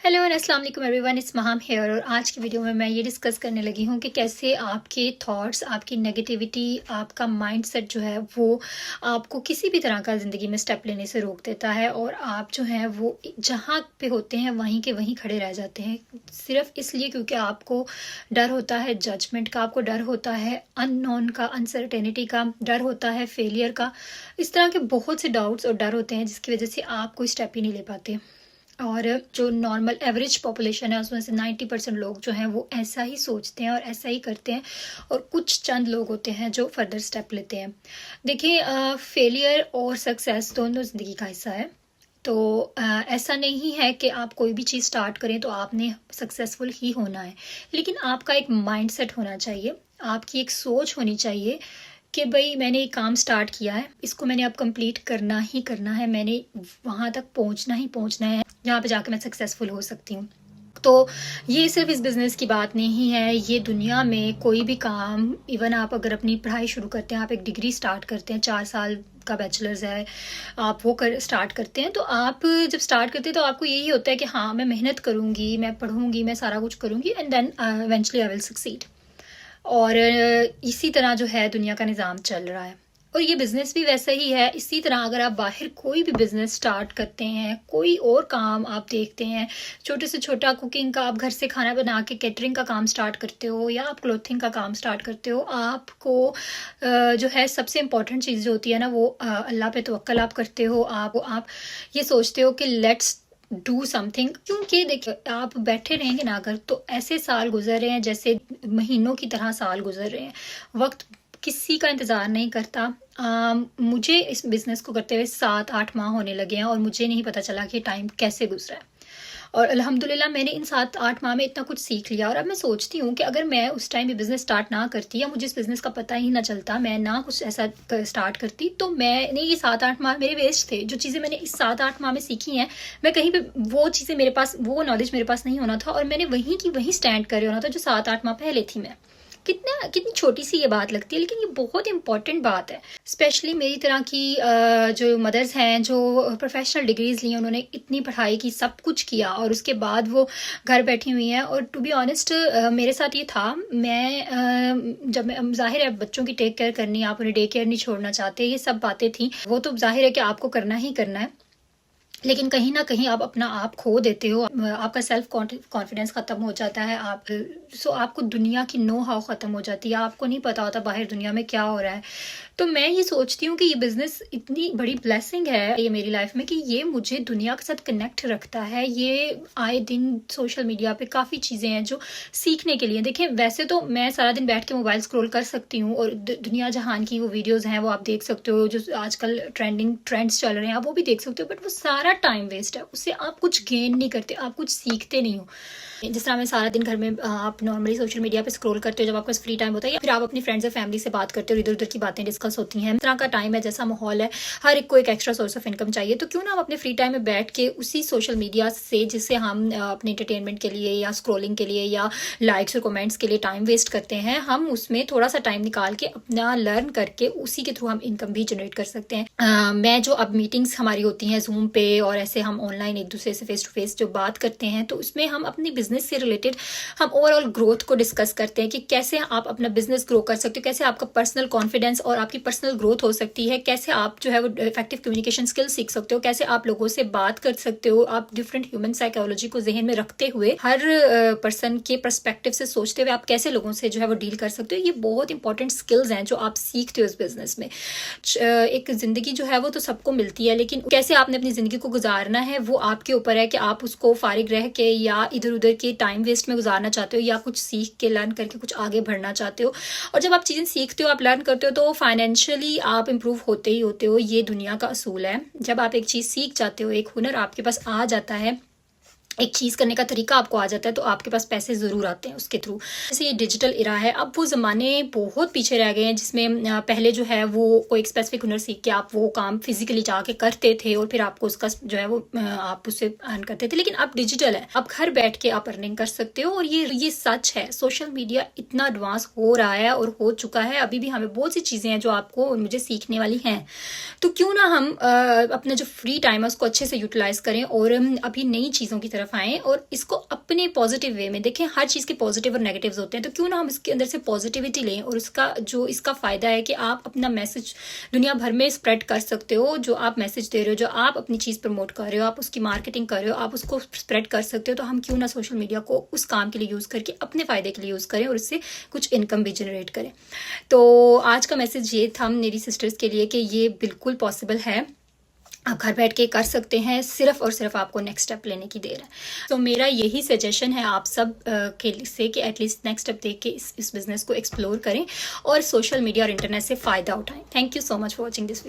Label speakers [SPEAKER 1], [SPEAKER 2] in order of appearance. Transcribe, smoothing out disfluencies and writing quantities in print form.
[SPEAKER 1] Hello and अस्सलाम वालेकुम everyone, it's महाम hair. और आज की वीडियो में मैं ये डिस्कस करने लगी हूँ कि कैसे आपके थॉट्स, आपकी नेगेटिविटी, आपका माइंडसेट जो है वो आपको किसी भी तरह का ज़िंदगी में स्टेप लेने से रोक देता है और आप जो हैं वो जहाँ पे होते हैं वहीं के वहीं खड़े रह जाते हैं, सिर्फ इसलिए क्योंकि आपको डर होता है जजमेंट का, आपको डर होता है अननोन का, अनसर्टेनिटी का, डर होता है फेलियर का। इस तरह के बहुत से डाउट्स और डर होते हैं जिसकी वजह से आप कोई स्टेप ही नहीं ले पाते। और जो नॉर्मल एवरेज पॉपुलेशन है उसमें से 90% लोग जो हैं वो ऐसा ही सोचते हैं और ऐसा ही करते हैं, और कुछ चंद लोग होते हैं जो फर्दर स्टेप लेते हैं। देखिए, फेलियर और सक्सेस दोनों ज़िंदगी का हिस्सा है। तो ऐसा नहीं है कि आप कोई भी चीज़ स्टार्ट करें तो आपने सक्सेसफुल ही होना है, लेकिन आपका एक माइंडसेट होना चाहिए, आपकी एक सोच होनी चाहिए कि भाई मैंने एक काम स्टार्ट किया है, इसको मैंने अब कंप्लीट करना ही करना है, मैंने वहाँ तक पहुँचना ही पहुँचना है जहाँ पे जाके मैं सक्सेसफुल हो सकती हूँ। तो ये सिर्फ इस बिज़नेस की बात नहीं है, ये दुनिया में कोई भी काम, इवन आप अगर अपनी पढ़ाई शुरू करते हैं, आप एक डिग्री स्टार्ट करते हैं, 4 साल का बैचलर्स है, आप वो स्टार्ट करते हैं, तो आप जब स्टार्ट करते हैं तो आपको यही होता है कि हाँ मैं मेहनत करूँगी, मैं पढ़ूँगी, मैं सारा कुछ करूँगी and then eventually I will succeed. और इसी तरह जो है दुनिया का निज़ाम चल रहा है, और ये बिज़नेस भी वैसा ही है। इसी तरह अगर आप बाहर कोई भी बिज़नेस स्टार्ट करते हैं, कोई और काम आप देखते हैं, छोटे से छोटा कुकिंग का, आप घर से खाना बना के कैटरिंग का काम स्टार्ट करते हो, या आप क्लोथिंग का काम स्टार्ट करते हो, आपको जो है सबसे इम्पॉर्टेंट चीज़ जो होती है ना वो अल्लाह पे तवक्कल आप करते हो। आप ये सोचते हो कि लेट्स डू समथिंग, क्योंकि देखिए आप बैठे रहेंगे ना अगर, तो ऐसे साल गुजर रहे हैं जैसे महीनों की तरह साल गुजर रहे हैं। वक्त किसी का इंतज़ार नहीं करता। मुझे इस बिज़नेस को करते हुए 7-8 माह होने लगे हैं और मुझे नहीं पता चला कि टाइम कैसे गुजरा है। और अल्हम्दुलिल्लाह मैंने इन 7-8 माह में इतना कुछ सीख लिया, और अब मैं सोचती हूँ कि अगर मैं उस टाइम ये बिज़नेस स्टार्ट ना करती, या मुझे इस बिज़नेस का पता ही ना चलता, मैं ना कुछ ऐसा स्टार्ट करती, तो मैंने ये 7-8 माह मेरे वेस्ट थे। जो चीज़ें मैंने इस 7-8 माह में सीखी हैं, मैं कहीं पे वो चीज़ें मेरे पास, वो नॉलेज मेरे पास नहीं होना था, और मैंने वहीं की वहीं स्टैंड करे होना था जो 7-8 माह पहले थी मैं। कितनी छोटी सी ये बात लगती है, लेकिन ये बहुत इंपॉर्टेंट बात है। स्पेशली मेरी तरह की जो मदर्स हैं जो प्रोफेशनल डिग्रीज ली हैं, उन्होंने इतनी पढ़ाई की, सब कुछ किया, और उसके बाद वो घर बैठी हुई हैं। और टू बी ऑनेस्ट मेरे साथ ये था, मैं जब मैं, जाहिर है बच्चों की टेक केयर करनी, आप उन्हें डे केयर नहीं छोड़ना चाहते, ये सब बातें थी, वो तो जाहिर है कि आपको करना ही करना है, लेकिन कहीं ना कहीं आप अपना आप खो देते हो, आपका सेल्फ कॉन्फिडेंस ख़त्म हो जाता है, आपको दुनिया की नो हाउ ख़त्म हो जाती है, आपको नहीं पता होता बाहर दुनिया में क्या हो रहा है। तो मैं ये सोचती हूँ कि ये बिज़नेस इतनी बड़ी ब्लेसिंग है ये मेरी लाइफ में, कि ये मुझे दुनिया के साथ कनेक्ट रखता है। ये आए दिन सोशल मीडिया पे काफ़ी चीज़ें हैं जो सीखने के लिए। देखें, वैसे तो मैं सारा दिन बैठ के मोबाइल स्क्रॉल कर सकती हूँ, और दुनिया जहान की वो वीडियोज़ हैं वो आप देख सकते हो, जो आजकल ट्रेंड्स चल रहे हैं आप वो भी देख सकते हो, बट वो सारा टाइम वेस्ट है, उससे आप कुछ गेन नहीं करते, आप कुछ सीखते नहीं हो। जिस तरह मैं सारा दिन घर में, आप नॉर्मली सोशल मीडिया पे स्क्रॉल करते हो जब आपके पास फ्री टाइम होता है, या फिर आप अपनी फ्रेंड्स और फैमिली से बात करते हो, इधर उधर की बातें डिस्कस होती हैं। इस तरह का टाइम है, जैसा माहौल है, हर एक को एक एक्स्ट्रा सोर्स ऑफ इनकम चाहिए, तो क्यों ना हम अपने फ्री टाइम में बैठ के उसी सोशल मीडिया से, जिससे हम अपने एंटरटेनमेंट के लिए या स्क्रॉलिंग के लिए या लाइक्स और कमेंट्स के लिए टाइम वेस्ट करते हैं, हम उसमें थोड़ा सा टाइम निकाल के अपना लर्न करके उसी के थ्रू हम इनकम भी जनरेट कर सकते हैं। मैं जो अब मीटिंग्स हमारी होती हैं जूम पे, और ऐसे हम ऑनलाइन एक दूसरे से फेस टू फेस जो बात करते हैं, तो उसमें हम अपनी बिजनेस से रिलेटेड हम ओवरऑल ग्रोथ को डिस्कस करते हैं कि कैसे आप अपना बिजनेस ग्रो कर सकते हो, कैसे आपका पर्सनल कॉन्फिडेंस और आपकी पर्सनल ग्रोथ हो सकती है, कैसे आप जो है वो इफेक्टिव कम्युनिकेशन स्किल्स सीख सकते हो, कैसे आप लोगों से बात कर सकते हो, आप डिफरेंट ह्यूमन साइकोलॉजी को जहन में रखते हुए, हर पर्सन के पर्सपेक्टिव से सोचते हुए आप कैसे लोगों से जो है वो डील कर सकते हो। ये बहुत इंपॉर्टेंट स्किल्स हैं जो आप सीखते हो इस बिजनेस में। एक जिंदगी जो है वो तो सबको मिलती है, लेकिन कैसे आपने अपनी जिंदगी को गुजारना है वो आपके ऊपर है, कि आप उसको फारिग रह के या इधर उधर के टाइम वेस्ट में गुजारना चाहते हो, या कुछ सीख के लर्न करके कुछ आगे बढ़ना चाहते हो। और जब आप चीज़ें सीखते हो, आप लर्न करते हो, तो फाइनेंशियली आप इंप्रूव होते ही होते हो। ये दुनिया का असूल है। जब आप एक चीज़ सीख जाते हो, एक हुनर आपके पास आ जाता है, एक चीज़ करने का तरीका आपको आ जाता है, तो आपके पास पैसे ज़रूर आते हैं उसके थ्रू। जैसे ये डिजिटल इरा है, अब वो ज़माने बहुत पीछे रह गए हैं जिसमें पहले जो है वो कोई एक स्पेसिफिक हुनर सीख के आप वो काम फिजिकली जाके करते थे, और फिर आपको उसका जो है वो आप उससे अर्न करते थे। लेकिन अब डिजिटल है, अब घर बैठ के आप अर्निंग कर सकते हो, और ये सच है। सोशल मीडिया इतना एडवांस हो रहा है और हो चुका है, अभी भी हमें बहुत सी चीज़ें हैं जो आपको और मुझे सीखने वाली हैं। तो क्यों ना हम अपना जो फ्री टाइम है उसको अच्छे से यूटिलाइज करें, और अभी नई चीज़ों की तरफ तरफ आएँ और इसको अपने पॉजिटिव वे में देखें। हर चीज़ के पॉजिटिव और नेगेटिव्स होते हैं, तो क्यों ना हम इसके अंदर से पॉजिटिविटी लें। और इसका फ़ायदा है कि आप अपना मैसेज दुनिया भर में स्प्रेड कर सकते हो। जो आप मैसेज दे रहे हो, जो आप अपनी चीज़ प्रमोट कर रहे हो, आप उसकी मार्केटिंग कर रहे हो, आप उसको स्प्रेड कर सकते हो। तो हम क्यों ना सोशल मीडिया को उस काम के लिए यूज़ करके अपने फ़ायदे के लिए यूज़ करें और इससे कुछ इनकम भी जनरेट करें। तो आज का मैसेज ये था मेरी सिस्टर्स के लिए कि ये बिल्कुल पॉसिबल है, आप घर बैठ के कर सकते हैं, सिर्फ और सिर्फ आपको नेक्स्ट स्टेप लेने की देर है। तो मेरा यही सजेशन है आप सब के से कि एटलीस्ट नेक्स्ट स्टेप देख के इस बिज़नेस को एक्सप्लोर करें और सोशल मीडिया और इंटरनेट से फ़ायदा उठाएं। Thank you so much for watching this video.